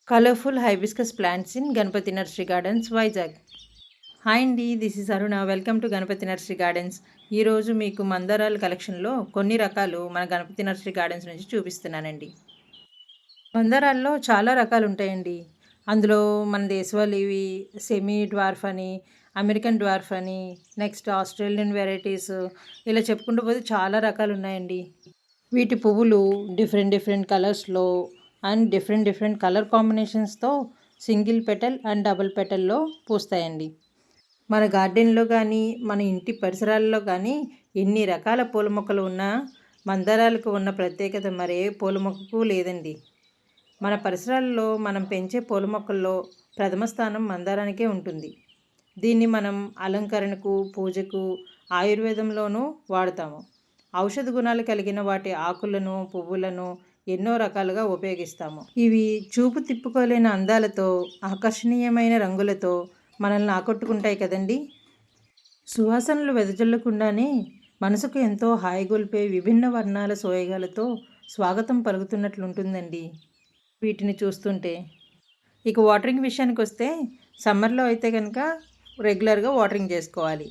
Colourful hibiscus plants in Ganapati nursery gardens Vizag. Hi అండి, this is Aruna. Welcome to Ganapati nursery gardens. ఈరోజు మీకు మందారాల కలెక్షన్లో కొన్ని రకాలు మన గణపతి నర్సరీ గార్డెన్స్ నుంచి చూపిస్తున్నానండి. మందారాల్లో చాలా రకాలు ఉంటాయండి. అందులో మన దేశవాళీవి సెమీ డ్వార్ఫ్ అని, అమెరికన్ డ్వార్ఫ్ అని, నెక్స్ట్ ఆస్ట్రేలియన్ వెరైటీస్, ఇలా చెప్పుకుంటూ పోతే చాలా రకాలు ఉన్నాయండి. వీటి పువ్వులు డిఫరెంట్ కలర్స్లో అండ్ డిఫరెంట్ కలర్ కాంబినేషన్స్తో సింగిల్ పెటల్ అండ్ డబుల్ పెటల్లో పూస్తాయండి. మన గార్డెన్లో కానీ మన ఇంటి పరిసరాల్లో కానీ ఎన్ని రకాల పూల మొక్కలు ఉన్నా మందారాలకు ఉన్న ప్రత్యేకత మరే పూల మొక్కకు లేదండి. మన పరిసరాల్లో మనం పెంచే పూల మొక్కల్లో ప్రథమ స్థానం మందారానికే ఉంటుంది. దీన్ని మనం అలంకరణకు, పూజకు, ఆయుర్వేదంలోనూ వాడతాము. ఔషధ గుణాలు కలిగిన వాటి ఆకులను, పువ్వులను ఎన్నో రకాలుగా ఉపయోగిస్తాము. ఇవి చూపు తిప్పుకోలేని అందాలతో, ఆకర్షణీయమైన రంగులతో మనల్ని ఆకట్టుకుంటాయి కదండి. సువాసనలు వెదజల్లకుండానే మనసుకు ఎంతో హాయిగొల్పే విభిన్న వర్ణాల సోయగాలతో స్వాగతం పలుకుతున్నట్లుంటుందండి వీటిని చూస్తుంటే. ఇక వాటరింగ్ విషయానికి వస్తే, సమ్మర్లో అయితే కనుక రెగ్యులర్గా వాటరింగ్ చేసుకోవాలి.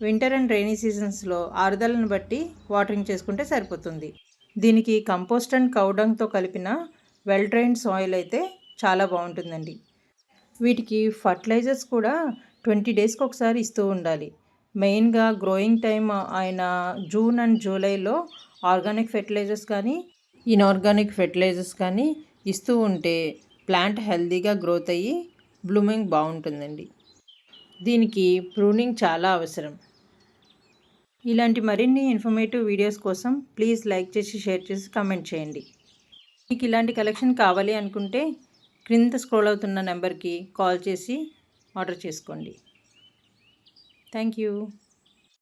వింటర్ అండ్ రైనీ సీజన్స్లో ఆరుదలను బట్టి వాటరింగ్ చేసుకుంటే సరిపోతుంది. దీనికి కంపోస్ట్ అండ్ కౌడంగ్తో కలిపిన వెల్ డ్రైన్డ్ సాయిల్ అయితే చాలా బాగుంటుందండి. వీటికి ఫర్టిలైజర్స్ కూడా 20 డేస్కి ఒకసారి ఇస్తూ ఉండాలి. మెయిన్గా గ్రోయింగ్ టైం అయిన జూన్ అండ్ జూలైలో ఆర్గానిక్ ఫెర్టిలైజర్స్ కానీ, ఇన్ఆర్గానిక్ ఫెర్టిలైజర్స్ కానీ ఇస్తూ ఉంటే ప్లాంట్ హెల్తీగా గ్రోత్ అయ్యి బ్లూమింగ్ బాగుంటుందండి. దీనికి ప్రూనింగ్ చాలా అవసరం. ఇలాంటి మరిన్ని ఇన్ఫర్మేటివ్ వీడియోస్ కోసం ప్లీజ్ లైక్ చేసి, షేర్ చేసి, కామెంట్ చేయండి. మీకు ఇలాంటి కలెక్షన్ కావాలి అనుకుంటే క్రింద స్క్రోల్ అవుతున్న నెంబర్కి కాల్ చేసి ఆర్డర్ చేసుకోండి. Thank you.